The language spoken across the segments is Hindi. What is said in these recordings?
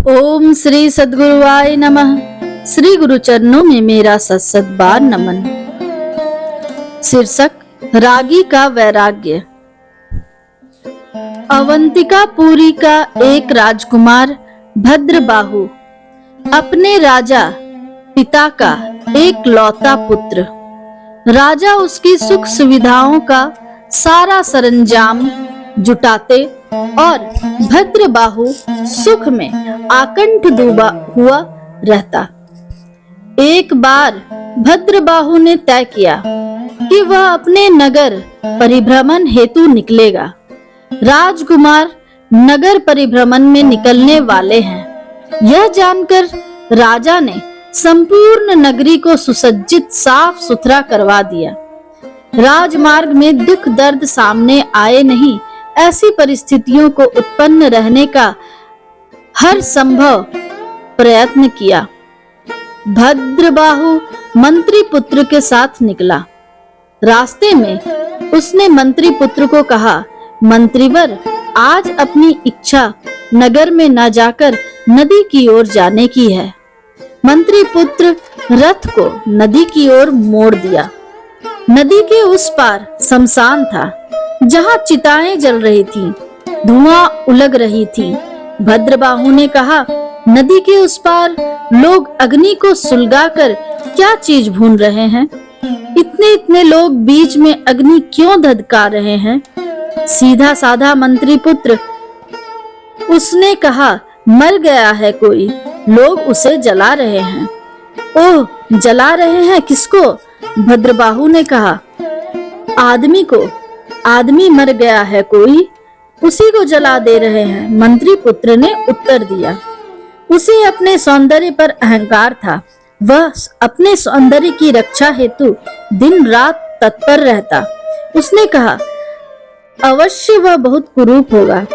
ओम श्री सद्गुरुवाय नमः। श्री गुरु चरणों में मेरा सत बार नमन। शीर्षक रागी का वैराग्य। अवंतिकापुरी का एक राजकुमार भद्रबाहु अपने राजा पिता का एक लौता पुत्र। राजा उसकी सुख सुविधाओं का सारा सरंजाम जुटाते और भद्रबाहु सुख में आकंठ डूबा हुआ रहता। एक बार भद्रबाहु ने तय किया कि वह अपने नगर परिभ्रमण हेतु निकलेगा। राजकुमार नगर परिभ्रमण में निकलने वाले हैं। यह जानकर राजा ने संपूर्ण नगरी को सुसज्जित साफ सुथरा करवा दिया। राजमार्ग में दुख दर्द सामने आए नहीं, ऐसी परिस्थितियों को उत्पन्न रहने का हर संभव प्रयत्न किया। भद्रबाहु मंत्री पुत्र के साथ निकला। रास्ते में उसने मंत्री पुत्र को कहा, मंत्रीवर, आज अपनी इच्छा नगर में न जाकर नदी की ओर जाने की है। मंत्री पुत्र रथ को नदी की ओर मोड़ दिया। नदी के उस पार शमशान था, जहां चिताएं जल रही थी, धुआं उलग रही थी। भद्रबाहु ने कहा, नदी के उस पार लोग अग्नि को सुलगाकर क्या चीज भून रहे हैं? इतने इतने लोग बीच में अग्नि क्यों धधका रहे हैं? सीधा साधा मंत्री पुत्र, उसने कहा, मर गया है कोई, लोग उसे जला रहे हैं। ओह, जला रहे हैं किसको? भद्रबाहु ने कहा, आदमी को। आदमी मर गया है कोई, उसी को जला दे रहे हैं। मंत्री पुत्र ने उत्तर दिया। उसे अपने सौंदर्य पर अहंकार था। वह अपने सौंदर्य की रक्षा हेतु दिन रात तत्पर रहता। उसने कहा, अवश्य वह बहुत कुरूप होगा।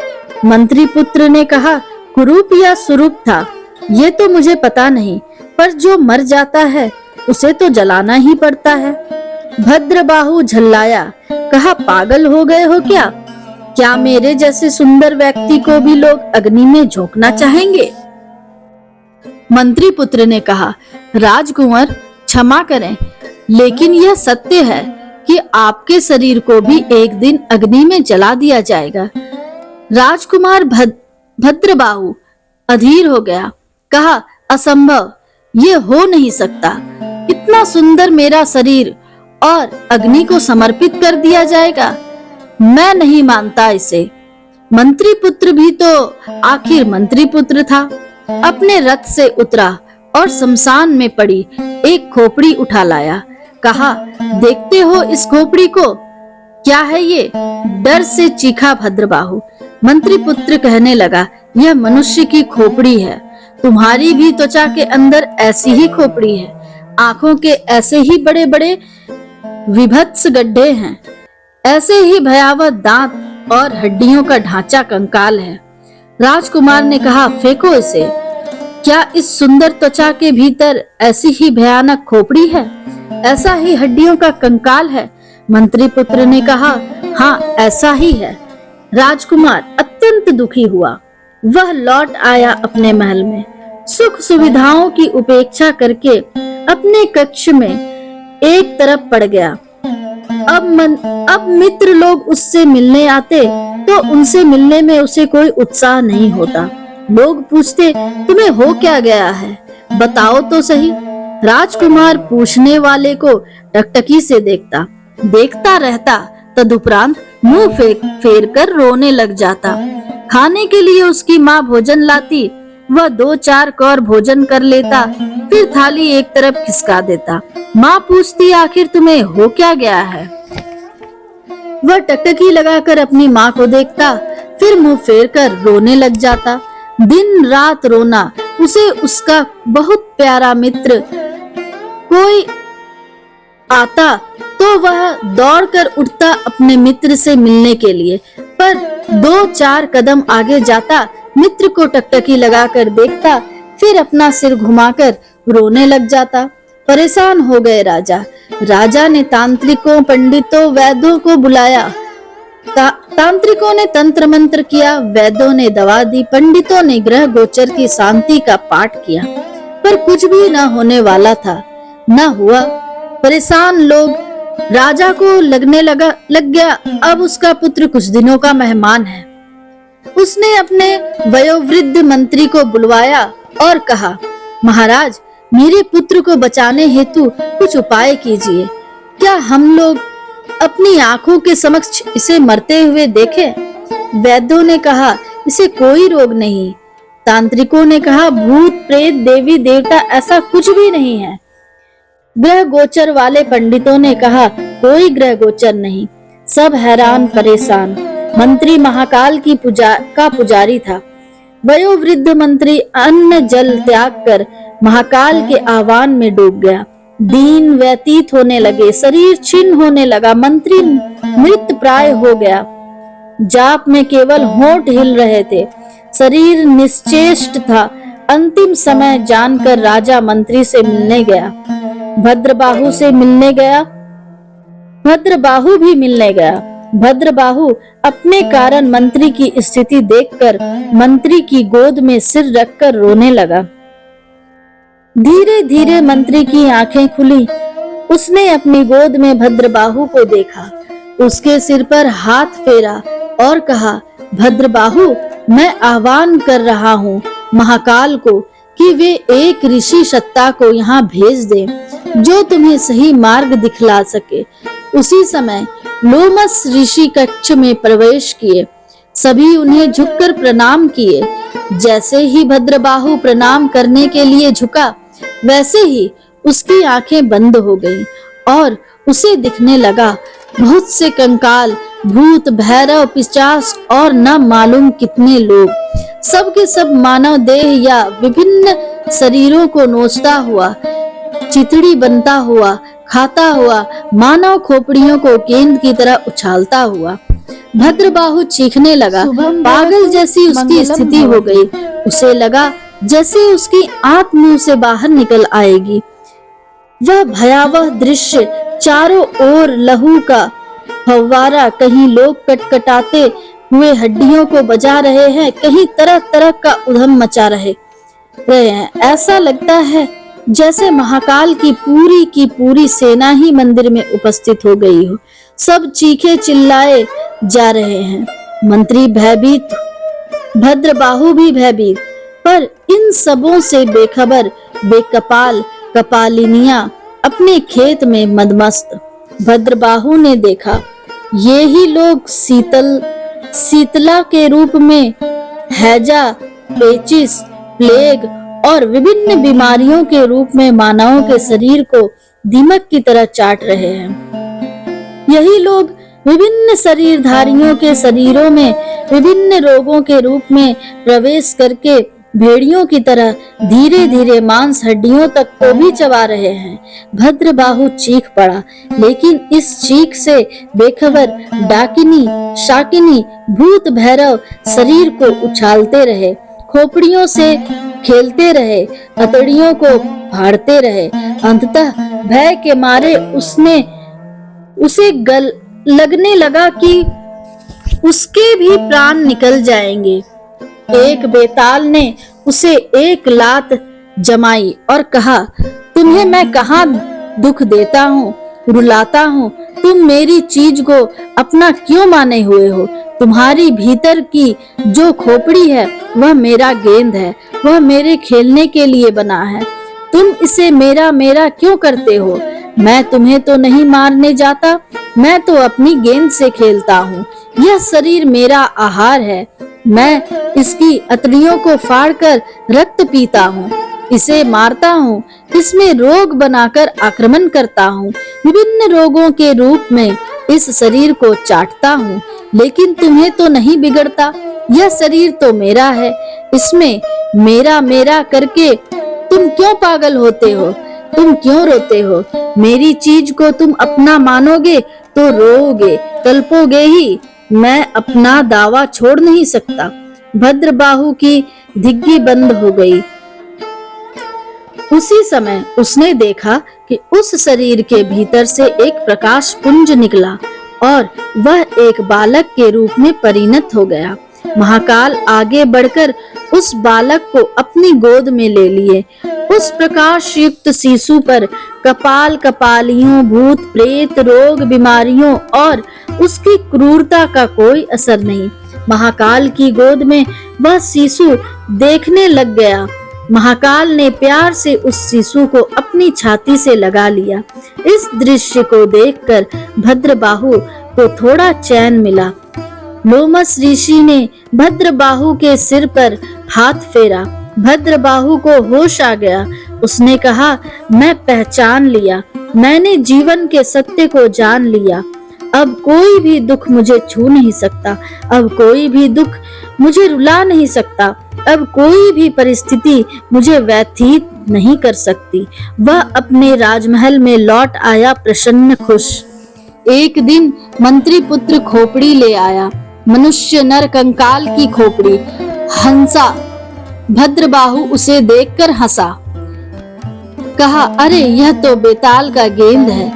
मंत्री पुत्र ने कहा, कुरूप या सुरूप था ये तो मुझे पता नहीं, पर जो मर जाता है उसे तो जलाना ही पड़ता है। भद्रबाहु झल्लाया, कहा, पागल हो गए हो क्या? क्या मेरे जैसे सुंदर व्यक्ति को भी लोग अग्नि में झोंकना चाहेंगे? मंत्री पुत्र ने कहा, राजकुमार, क्षमा करें, लेकिन यह सत्य है कि आपके शरीर को भी एक दिन अग्नि में जला दिया जाएगा। राजकुमार भद्रबाहु अधीर हो गया। कहा, असंभव, ये हो नहीं सकता। इतना सुंदर मेरा शरीर और अग्नि को समर्पित कर दिया जाएगा? मैं नहीं मानता इसे। मंत्री पुत्र भी तो आखिर मंत्री पुत्र था। अपने रथ से उतरा और शमशान में पड़ी एक खोपड़ी उठा लाया। कहा, देखते हो इस खोपड़ी को? क्या है ये? डर से चीखा भद्रबाहु। मंत्री पुत्र कहने लगा, यह मनुष्य की खोपड़ी है। तुम्हारी भी त्वचा के अंदर ऐसी ही खोपड़ी है। आंखों के ऐसे ही बड़े बड़े विभत्स गड्ढे हैं, ऐसे ही भयावह दांत और हड्डियों का ढांचा कंकाल है। राजकुमार ने कहा, फेंको इसे। क्या इस सुंदर त्वचा के भीतर ऐसी ही भयानक खोपड़ी है, ऐसा ही हड्डियों का कंकाल है? मंत्री पुत्र ने कहा, हाँ, ऐसा ही है। राजकुमार अत्यंत दुखी हुआ। वह लौट आया अपने महल में। सुख सुविधाओं की उपेक्षा करके अपने कक्ष में एक तरफ पड़ गया। अब मित्र लोग उससे मिलने आते तो उनसे मिलने में उसे कोई उत्साह नहीं होता। लोग पूछते, तुम्हें हो क्या गया है, बताओ तो सही। राजकुमार पूछने वाले को टकटकी से देखता रहता, तदुपरांत मुंह फेर कर रोने लग जाता। खाने के लिए उसकी माँ भोजन लाती, वह 2-4 कौर भोजन कर लेता, फिर थाली एक तरफ खिसका देता। माँ पूछती, आखिर तुम्हें हो क्या गया है? वह टकटकी लगाकर अपनी माँ को देखता, फिर मुंह फेर कर रोने लग जाता। दिन रात रोना। उसे उसका बहुत प्यारा मित्र कोई आता तो वह दौड़कर उठता अपने मित्र से मिलने के लिए, पर 2-4 कदम आगे जाता, मित्र को टकटकी लगाकर देखता, फिर अपना सिर घुमाकर रोने लग जाता। परेशान हो गए राजा। राजा ने तांत्रिकों, पंडितों, वैद्यों को बुलाया। तांत्रिकों ने तंत्र मंत्र किया, वैद्यों ने दवा दी, पंडितों ने ग्रह गोचर की शांति का पाठ किया, पर कुछ भी न होने वाला था, न हुआ। परेशान लोग राजा को लग गया अब उसका पुत्र कुछ दिनों का मेहमान है। उसने अपने वयोवृद्ध मंत्री को बुलवाया और कहा, महाराज, मेरे पुत्र को बचाने हेतु कुछ उपाय कीजिए। क्या हम लोग अपनी आंखों के समक्ष इसे मरते हुए देखें? वैद्यों ने कहा, इसे कोई रोग नहीं। तांत्रिकों ने कहा, भूत प्रेत देवी देवता ऐसा कुछ भी नहीं है। ग्रह गोचर वाले पंडितों ने कहा, कोई ग्रह गोचर नहीं। सब हैरान परेशान। मंत्री महाकाल की पुजारी था। वयोवृद्ध मंत्री अन्न जल त्याग कर महाकाल के आह्वान में डूब गया। दिन व्यतीत होने लगे, शरीर छिन्न होने लगा, मंत्री मृत प्राय हो गया। जाप में केवल होंठ हिल रहे थे, शरीर निश्चेष्ट था। अंतिम समय जानकर राजा मंत्री से मिलने गया, भद्रबाहु से मिलने गया। भद्रबाहु भी मिलने गया। भद्रबाहु अपने कारण मंत्री की स्थिति देखकर मंत्री की गोद में सिर रखकर रोने लगा। धीरे धीरे मंत्री की आंखें खुली। उसने अपनी गोद में भद्रबाहु को देखा, उसके सिर पर हाथ फेरा और कहा, भद्रबाहु, मैं आह्वान कर रहा हूँ महाकाल को कि वे एक ऋषि सत्ता को यहाँ भेज दें जो तुम्हें सही मार्ग दिखला सके। उसी समय लोमस ऋषि कक्ष में प्रवेश किए। सभी उन्हें झुककर प्रणाम किए। जैसे ही भद्रबाहु प्रणाम करने के लिए झुका, वैसे ही उसकी आंखें बंद हो गईं और उसे दिखने लगा बहुत से कंकाल, भूत, भैरव, पिशाच और न मालूम कितने लोग, सब के सब मानव देह या विभिन्न शरीरों को नोचता हुआ, चितड़ी बनता हुआ, खाता हुआ, मानव खोपड़ियों को गेंद की तरह उछालता हुआ। भद्रबाहु चीखने लगा। पागल जैसी उसकी स्थिति हो गई। उसे लगा जैसे उसकी आंख मुंह से बाहर निकल आएगी। वह भयावह दृश्य, चारों ओर लहू का फव्वारा, कहीं लोग कटकटाते हुए हड्डियों को बजा रहे हैं, कहीं तरह तरह का उधम मचा रहे हैं। ऐसा लगता है जैसे महाकाल की पूरी सेना ही मंदिर में उपस्थित हो गई हो। सब चीखे चिल्लाए जा रहे हैं। मंत्री भयभीत, भद्रबाहु भी भयभीत, पर इन सबों से बेखबर बेकपाल कपालिनियां अपने खेत में मदमस्त। भद्रबाहु ने देखा, ये ही लोग शीतला के रूप में हैजा, पेचिस, प्लेग और विभिन्न बीमारियों के रूप में मानवों के शरीर को दीमक की तरह चाट रहे हैं। यही लोग विभिन्न शरीरधारियों के शरीरों में विभिन्न रोगों के रूप में प्रवेश करके भेड़ियों की तरह धीरे धीरे मांस हड्डियों तक को भी चबा रहे हैं। भद्रबाहु चीख पड़ा, लेकिन इस चीख से बेखबर डाकिनी, शाकिनी, भूत, भैरव शरीर को उछालते रहे, खोपड़ियों से खेलते रहे, हथेलियों को फाड़ते रहे। अंततः भय के मारे उसे लगने लगा कि उसके भी प्राण निकल जाएंगे। एक बेताल ने उसे एक लात जमाई और कहा, तुम्हें मैं कहाँ दुख देता हूँ, रुलाता हूँ, तुम मेरी चीज को अपना क्यों माने हुए हो? तुम्हारी भीतर की जो खोपड़ी है वह मेरा गेंद है, वह मेरे खेलने के लिए बना है। तुम इसे मेरा मेरा क्यों करते हो? मैं तुम्हें तो नहीं मारने जाता, मैं तो अपनी गेंद से खेलता हूँ। यह शरीर मेरा आहार है, मैं इसकी अतड़ियों को फाड़कर रक्त पीता हूँ, इसे मारता हूँ, इसमें रोग बनाकर आक्रमण करता हूँ, विभिन्न रोगों के रूप में इस शरीर को चाटता हूँ। लेकिन तुम्हें तो नहीं बिगड़ता, यह शरीर तो मेरा है, इसमें मेरा मेरा करके तुम क्यों पागल होते हो? तुम क्यों रोते हो? मेरी चीज को तुम अपना मानोगे तो रोओगे, तड़पोगे ही। मैं अपना दावा छोड़ नहीं सकता। भद्रबाहु की धिग्गी बंद हो गई। उसी समय उसने देखा कि उस शरीर के भीतर से एक प्रकाश पुंज निकला और वह एक बालक के रूप में परिणत हो गया। महाकाल आगे बढ़कर उस बालक को अपनी गोद में ले लिए। उस प्रकाश युक्त शिशु पर कपाल कपालियों, भूत प्रेत, रोग बीमारियों और उसकी क्रूरता का कोई असर नहीं। महाकाल की गोद में वह शिशु देखने लग गया। महाकाल ने प्यार से उस शिशु को अपनी छाती से लगा लिया। इस दृश्य को देखकर भद्रबाहु को थोड़ा चैन मिला। लोमस ऋषि ने भद्रबाहु के सिर पर हाथ फेरा। भद्रबाहु को होश आ गया। उसने कहा, मैं पहचान लिया, मैंने जीवन के सत्य को जान लिया। अब कोई भी दुख मुझे छू नहीं सकता, अब कोई भी दुख मुझे रुला नहीं सकता, अब कोई भी परिस्थिति मुझे व्यथित नहीं कर सकती। वह अपने राजमहल में लौट आया, प्रसन्न खुश। एक दिन मंत्री पुत्र खोपड़ी ले आया, मनुष्य नर कंकाल की खोपड़ी। हंसा। भद्रबाहु उसे देखकर हंसा। कहा, अरे यह तो बेताल का गेंद है।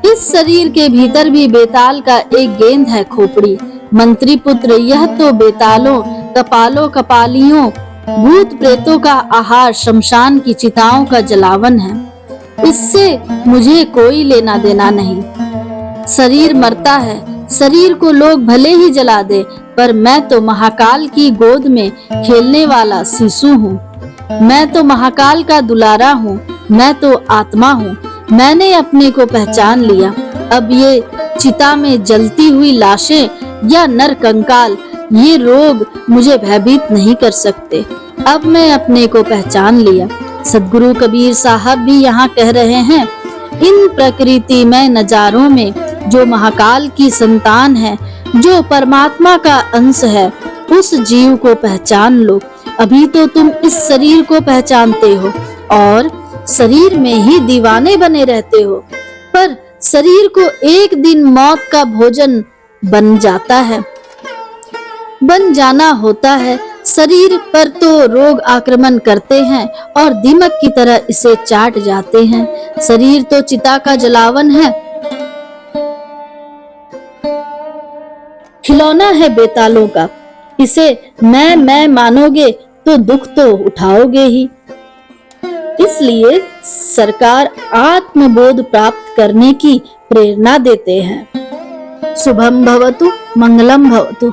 इस शरीर के भीतर भी बेताल का एक गेंद है खोपड़ी। मंत्री पुत्र, यह तो बेतालों, कपालों कपालियों, भूत प्रेतों का आहार, शमशान की चिताओं का जलावन है। इससे मुझे कोई लेना देना नहीं। शरीर मरता है, शरीर को लोग भले ही जला दे, पर मैं तो महाकाल की गोद में खेलने वाला शिशु हूँ। मैं तो महाकाल का दुलारा हूँ, मैं तो आत्मा हूँ। मैंने अपने को पहचान लिया। अब ये चिता में जलती हुई लाशें या नर कंकाल, ये रोग मुझे भयभीत नहीं कर सकते। अब मैं अपने को पहचान लिया। सद्गुरु कबीर साहब भी यहाँ कह रहे हैं, इन प्रकृति में नजारों में जो महाकाल की संतान है, जो परमात्मा का अंश है, उस जीव को पहचान लो। अभी तो तुम इस शरीर को पहचानते हो और शरीर में ही दीवाने बने रहते हो, पर शरीर को एक दिन मौत का भोजन बन जाता है, बन जाना होता है। शरीर पर तो रोग आक्रमण करते हैं और दीमक की तरह इसे चाट जाते हैं। शरीर तो चिता का जलावन है, खिलौना है बेतालों का। इसे मैं मानोगे तो दुख तो उठाओगे ही। इसलिए सरकार आत्मबोध प्राप्त करने की प्रेरणा देते हैं। शुभम भवतु, मंगलम भवतु।